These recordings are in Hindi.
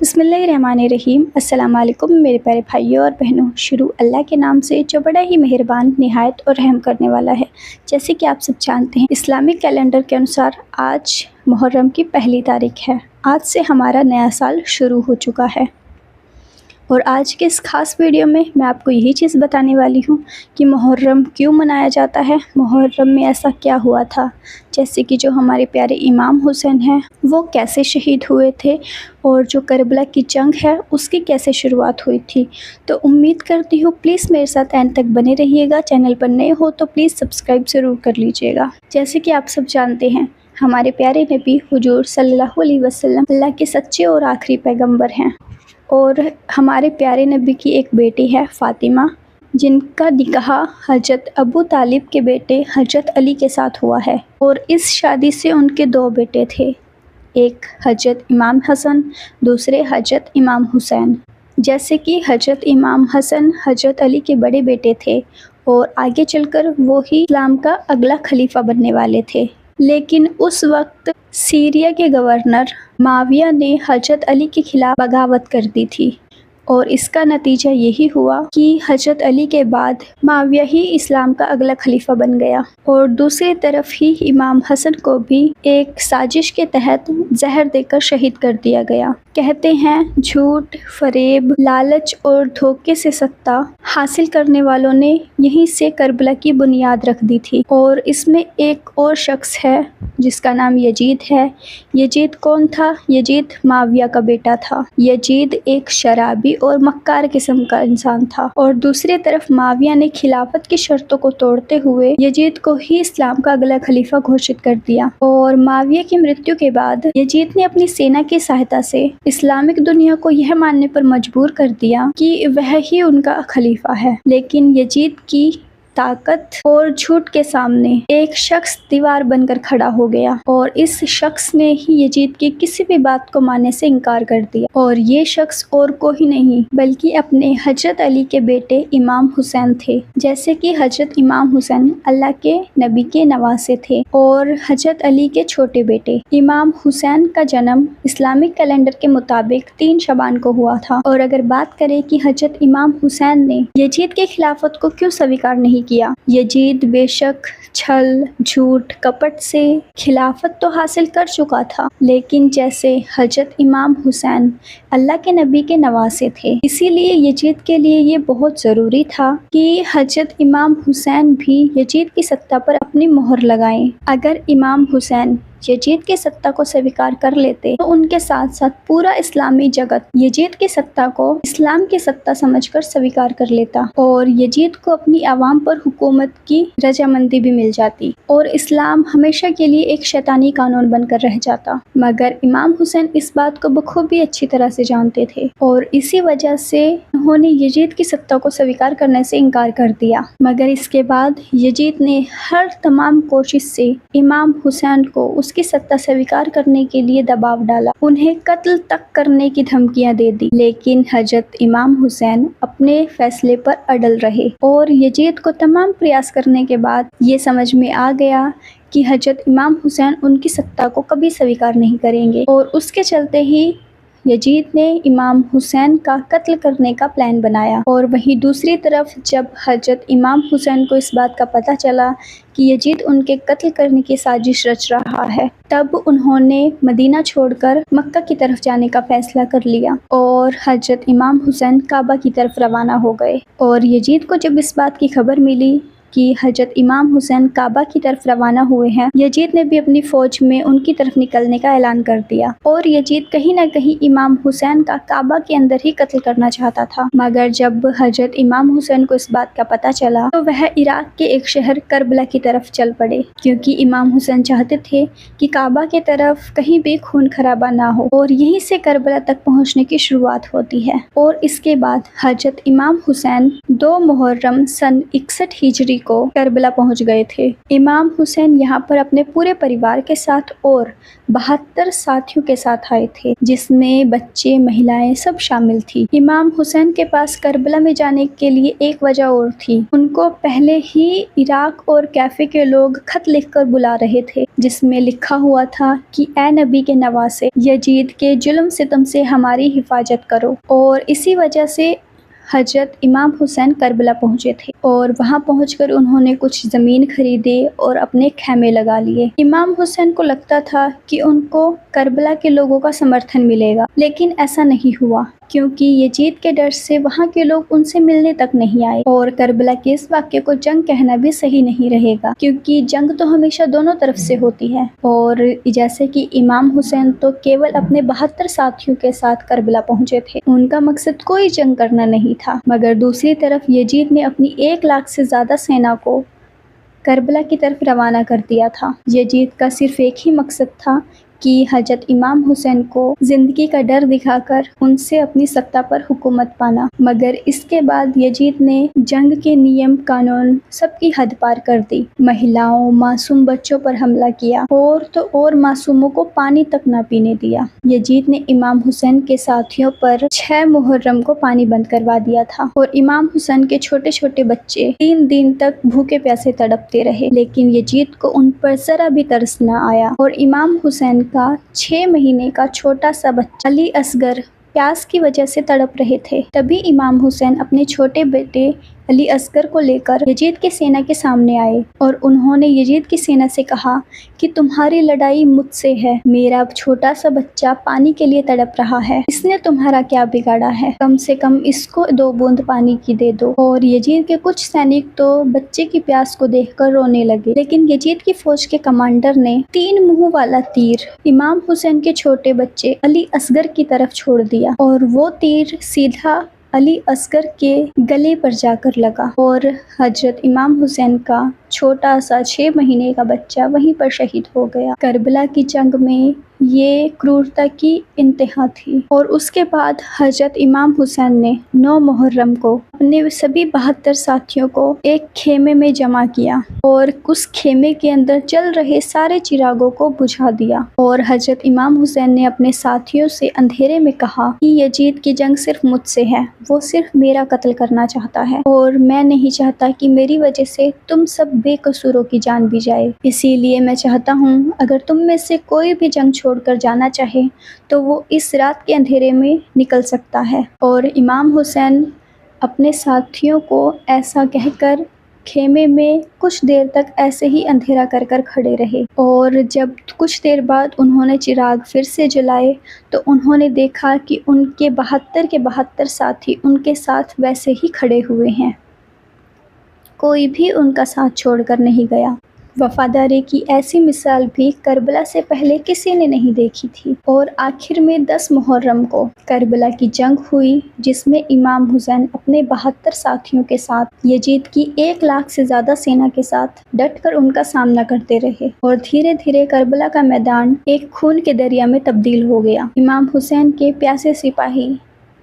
बिस्मिल्लाहिर्रहमानिर्रहीम। अस्सलाम वालेकुम मेरे प्यारे भाइयों और बहनों। शुरू अल्लाह के नाम से जो बड़ा ही मेहरबान, निहायत और रहम करने वाला है। जैसे कि आप सब जानते हैं, इस्लामिक कैलेंडर के अनुसार आज मुहर्रम की पहली तारीख है। आज से हमारा नया साल शुरू हो चुका है और आज के इस ख़ास वीडियो में मैं आपको यही चीज़ बताने वाली हूँ कि मुहर्रम क्यों मनाया जाता है, मुहर्रम में ऐसा क्या हुआ था। जैसे कि जो हमारे प्यारे इमाम हुसैन हैं वो कैसे शहीद हुए थे और जो करबला की जंग है उसकी कैसे शुरुआत हुई थी। तो उम्मीद करती हूँ प्लीज़ मेरे साथ एंड तक बने रहिएगा। चैनल पर नए हो तो प्लीज़ सब्सक्राइब ज़रूर कर लीजिएगा। जैसे कि आप सब जानते हैं, हमारे प्यारे नबी हुजूर सल्लल्लाहु अलैहि वसल्लम अल्लाह के सच्चे और आखिरी पैगंबर हैं और हमारे प्यारे नबी की एक बेटी है फ़ातिमा, जिनका निकाह हज़रत अबू तालिब के बेटे हज़रत अली के साथ हुआ है और इस शादी से उनके दो बेटे थे, एक हज़रत इमाम हसन, दूसरे हज़रत इमाम हुसैन। जैसे कि हज़रत इमाम हसन हज़रत अली के बड़े बेटे थे और आगे चलकर वो ही इस्लाम का अगला खलीफा बनने वाले थे। लेकिन उस वक्त सीरिया के गवर्नर माविया ने हज़रत अली के खिलाफ बगावत कर दी थी और इसका नतीजा यही हुआ कि हज़रत अली के बाद माविया ही इस्लाम का अगला खलीफा बन गया और दूसरी तरफ ही इमाम हसन को भी एक साजिश के तहत जहर देकर शहीद कर दिया गया। कहते हैं झूठ, फरेब, लालच और धोखे से सत्ता हासिल करने वालों ने यहीं से करबला की बुनियाद रख दी थी। और इसमें एक और शख्स है जिसका नाम यजीद है। यजीद कौन था? यजीद माविया का बेटा था। यजीद एक शराबी और मक्कार किस्म का इंसान था और दूसरी तरफ माविया ने खिलाफत की शर्तों को तोड़ते हुए यजीद को ही इस्लाम का अगला खलीफा घोषित कर दिया। और माविया की मृत्यु के बाद यजीद ने अपनी सेना की सहायता से इस्लामिक दुनिया को यह मानने पर मजबूर कर दिया कि वह ही उनका खलीफा है। लेकिन यजीद की ताकत और झूठ के सामने एक शख्स दीवार बनकर खड़ा हो गया और इस शख्स ने ही यजीद की किसी भी बात को मानने से इनकार कर दिया। और ये शख्स और कोई नहीं बल्कि अपने हजरत अली के बेटे इमाम हुसैन थे। जैसे कि हजरत इमाम हुसैन अल्लाह के नबी के नवासे थे और हजरत अली के छोटे बेटे। इमाम हुसैन का जन्म इस्लामिक कैलेंडर के मुताबिक 3 शबान को हुआ था। और अगर बात करें कि हजरत इमाम हुसैन ने यजीद के खिलाफत को क्यों स्वीकार नहीं किया। यजीद बेशक छल, झूठ, कपट से खिलाफत तो हासिल कर चुका था, लेकिन जैसे हजरत इमाम हुसैन अल्लाह के नबी के नवासे थे, इसीलिए यजीद के लिए ये बहुत ज़रूरी था कि हजरत इमाम हुसैन भी यजीद की सत्ता पर अपनी मोहर लगाएं। अगर इमाम हुसैन यजीद की सत्ता को स्वीकार कर लेते तो उनके साथ साथ पूरा इस्लामी जगत यजीद की सत्ता को इस्लाम की सत्ता समझकर स्वीकार कर लेता और यजीद को अपनी आवाम पर हुकूमत की रजामंदी भी मिल जाती और इस्लाम हमेशा के लिए एक शैतानी कानून बनकर रह जाता। मगर इमाम हुसैन इस बात को बखूबी अच्छी तरह से जानते थे और इसी वजह से उन्होंने यजीद की सत्ता को स्वीकार करने से इनकार कर दिया। मगर इसके बाद यजीद ने हर तमाम कोशिश से इमाम हुसैन को उसकी सत्ता स्वीकार करने के लिए दबाव डाला, उन्हें कत्ल तक करने की धमकियां दे दी। लेकिन हजरत इमाम हुसैन अपने फैसले पर अड़ल रहे और यजीद को तमाम प्रयास करने के बाद ये समझ में आ गया कि हजरत इमाम हुसैन उनकी सत्ता को कभी स्वीकार नहीं करेंगे और उसके चलते ही यजीद ने इमाम हुसैन का कत्ल करने का प्लान बनाया। और वहीं दूसरी तरफ जब हजरत इमाम हुसैन को इस बात का पता चला कि यजीद उनके कत्ल करने की साजिश रच रहा है, तब उन्होंने मदीना छोड़कर मक्का की तरफ जाने का फैसला कर लिया और हजरत इमाम हुसैन काबा की तरफ रवाना हो गए। और यजीद को जब इस बात की खबर मिली कि हजरत इमाम हुसैन काबा की तरफ रवाना हुए हैं, यजीद ने भी अपनी फ़ौज में उनकी तरफ निकलने का ऐलान कर दिया और यजीद कहीं ना कहीं इमाम हुसैन का काबा के अंदर ही कत्ल करना चाहता था। मगर जब हजरत इमाम हुसैन को इस बात का पता चला तो वह इराक के एक शहर करबला की तरफ चल पड़े, क्योंकि इमाम हुसैन चाहते थे कि काबा की तरफ कहीं भी खून खराबा ना हो और यहीं से करबला तक पहुँचने की शुरुआत होती है। और इसके बाद हजरत इमाम हुसैन 2 मुहर्रम सन 61 हिजरी को करबला पहुंच गए थे। इमाम हुसैन यहाँ पर अपने पूरे परिवार के साथ और 72 साथियों के साथ आए थे, जिसमें बच्चे, महिलाएं सब शामिल थी। इमाम हुसैन के पास करबला में जाने के लिए एक वजह और थी। उनको पहले ही इराक और कैफे के लोग खत लिखकर बुला रहे थे, जिसमें लिखा हुआ था कि ए नबी के नवासे, यजीद के जुल्म सितम से हमारी हिफाजत करो। और इसी वजह से हजरत इमाम हुसैन करबला पहुंचे थे और वहां पहुंचकर उन्होंने कुछ ज़मीन खरीदे और अपने खेमे लगा लिए। इमाम हुसैन को लगता था कि उनको करबला के लोगों का समर्थन मिलेगा, लेकिन ऐसा नहीं हुआ, क्योंकि यजीद के डर से वहाँ के लोग उनसे मिलने तक नहीं आए। और करबला के इस वाक़ये को जंग कहना भी सही नहीं रहेगा, क्योंकि जंग तो हमेशा दोनों तरफ से होती है। और जैसे कि इमाम हुसैन तो केवल अपने 72 साथियों के साथ करबला पहुँचे थे, उनका मकसद कोई जंग करना नहीं था। मगर दूसरी तरफ यजीद ने अपनी 1 लाख से ज़्यादा सेना को करबला की तरफ रवाना कर दिया था। यजीद का सिर्फ एक ही मकसद था कि हजरत इमाम हुसैन को ज़िंदगी का डर दिखाकर उनसे अपनी सत्ता पर हुकूमत पाना। मगर इसके बाद यजीद ने जंग के नियम कानून सबकी हद पार कर दी। महिलाओं, मासूम बच्चों पर हमला किया और तो और मासूमों को पानी तक ना पीने दिया। यजीद ने इमाम हुसैन के साथियों पर 6 मुहर्रम को पानी बंद करवा दिया था और इमाम हुसैन के छोटे छोटे बच्चे 3 दिन तक भूखे प्यासे तड़पते रहे, लेकिन यजीद को उन पर जरा भी तरस न आया। और इमाम हुसैन का 6 महीने का छोटा सा बच्चा अली असगर प्यास की वजह से तड़प रहे थे। तभी इमाम हुसैन अपने छोटे बेटे अली असगर को लेकर यजीद की सेना के सामने आए और उन्होंने यजीद की सेना से कहा कि तुम्हारी लड़ाई मुझसे है, मेरा छोटा सा बच्चा पानी के लिए तड़प रहा है, इसने तुम्हारा क्या बिगाड़ा है, कम से कम इसको 2 बूंद पानी की दे दो। और यजीद के कुछ सैनिक तो बच्चे की प्यास को देखकर रोने लगे, लेकिन यजीद की फौज के कमांडर ने 3 मुंह वाला तीर इमाम हुसैन के छोटे बच्चे अली असगर की तरफ छोड़ दिया और वो तीर सीधा अली असगर के गले पर जाकर लगा और हजरत इमाम हुसैन का छोटा सा 6 महीने का बच्चा वहीं पर शहीद हो गया। करबला की जंग में ये क्रूरता की इंतहा थी। और उसके बाद हजरत इमाम हुसैन ने 9 मुहर्रम को अपने सभी 72 साथियों को एक खेमे में जमा किया और उस खेमे के अंदर चल रहे सारे चिरागों को बुझा दिया। और हजरत इमाम हुसैन ने अपने साथियों से अंधेरे में कहा कि यजीद की जंग सिर्फ मुझसे है, वो सिर्फ मेरा कत्ल करना चाहता है और मैं नहीं चाहता कि मेरी वजह से तुम सब बेकसूरों की जान भी जाए। इसीलिए मैं चाहता हूँ अगर तुम में से कोई भी जंग छोड़कर जाना चाहे तो वो इस रात के अंधेरे में निकल सकता है। और इमाम हुसैन अपने साथियों को ऐसा कहकर खेमे में कुछ देर तक ऐसे ही अंधेरा कर कर खड़े रहे। और जब कुछ देर बाद उन्होंने चिराग फिर से जलाए तो उन्होंने देखा कि उनके 72 के 72 साथी उनके साथ वैसे ही खड़े हुए हैं, कोई भी उनका साथ छोड़कर नहीं गया। वफादारी की ऐसी मिसाल भी करबला से पहले किसी ने नहीं देखी थी। और आखिर में 10 मुहर्रम को करबला की जंग हुई, जिसमें इमाम हुसैन अपने 72 साथियों के साथ यजीद की 1 लाख से ज़्यादा सेना के साथ डटकर उनका सामना करते रहे। और धीरे धीरे करबला का मैदान एक खून के दरिया में तब्दील हो गया। इमाम हुसैन के प्यासे सिपाही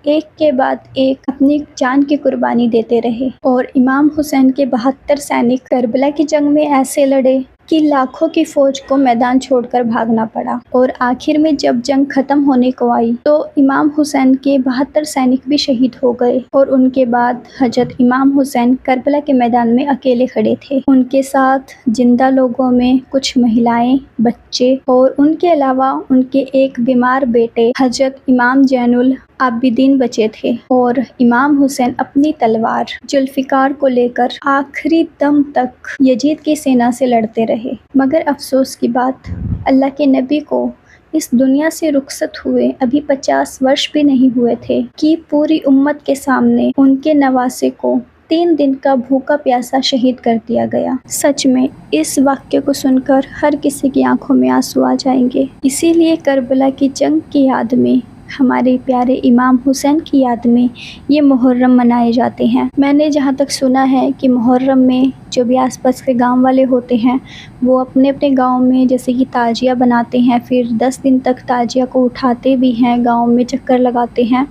एक के बाद एक अपनी जान की कुर्बानी देते रहे और इमाम हुसैन के 72 सैनिक करबला की जंग में ऐसे लड़े कि लाखों की फौज को मैदान छोड़कर भागना पड़ा। और आखिर में जब जंग खत्म होने को आई तो इमाम हुसैन के 72 सैनिक भी शहीद हो गए और उनके बाद हजरत इमाम हुसैन करबला के मैदान में अकेले खड़े थे। उनके साथ जिंदा लोगों में कुछ महिलाएं, बच्चे और उनके अलावा उनके एक बीमार बेटे हजरत इमाम जैनुल आबिदीन बचे थे। और इमाम हुसैन अपनी तलवार जुल्फ़िकार को लेकर आखिरी दम तक यजीद की सेना से लड़ते रहे। मगर अफसोस की बात, अल्लाह के नबी को इस दुनिया से रुखसत हुए अभी 50 वर्ष भी नहीं हुए थे कि पूरी उम्मत के सामने उनके नवासे को 3 दिन का भूखा प्यासा शहीद कर दिया गया। सच में इस वाक्य को सुनकर हर किसी की आंखों में आंसू आ जाएंगे। इसीलिए करबला की जंग की याद में, हमारे प्यारे इमाम हुसैन की याद में ये मुहर्रम मनाए जाते हैं। मैंने जहाँ तक सुना है कि मुहर्रम में जो भी आसपास के गांव वाले होते हैं वो अपने अपने गांव में जैसे कि ताजिया बनाते हैं, फिर 10 दिन तक ताजिया को उठाते भी हैं, गांव में चक्कर लगाते हैं।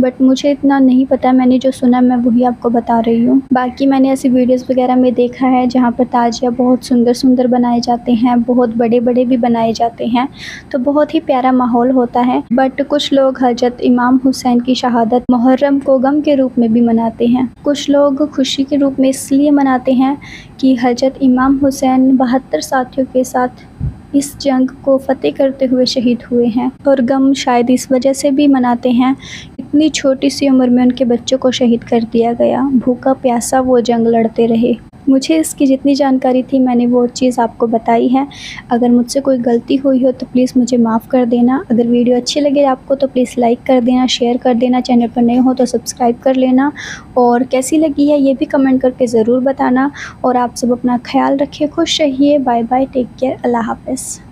बट मुझे इतना नहीं पता, मैंने जो सुना मैं वही आपको बता रही हूँ। बाकी मैंने ऐसी वीडियोस वगैरह में देखा है जहाँ पर ताजिया बहुत सुंदर सुंदर बनाए जाते हैं, बहुत बड़े बड़े भी बनाए जाते हैं, तो बहुत ही प्यारा माहौल होता है। बट कुछ लोग हजरत इमाम हुसैन की शहादत मुहर्रम को गम के रूप में भी मनाते हैं। कुछ लोग खुशी के रूप में इसलिए मनाते हैं कि हजरत इमाम हुसैन 72 साथियों के साथ इस जंग को फ़तेह करते हुए शहीद हुए हैं, और गम शायद इस वजह से भी मनाते हैं, इतनी छोटी सी उम्र में उनके बच्चों को शहीद कर दिया गया, भूखा प्यासा वो जंग लड़ते रहे। मुझे इसकी जितनी जानकारी थी मैंने वो चीज़ आपको बताई है। अगर मुझसे कोई गलती हुई हो तो प्लीज़ मुझे माफ़ कर देना। अगर वीडियो अच्छी लगे आपको तो प्लीज़ लाइक कर देना, शेयर कर देना, चैनल पर नए हो तो सब्सक्राइब कर लेना, और कैसी लगी है ये भी कमेंट करके ज़रूर बताना। और आप सब अपना ख्याल रखिए, खुश रहिए, बाय बाय, टेक केयर, अल्लाह हाफ़िज़।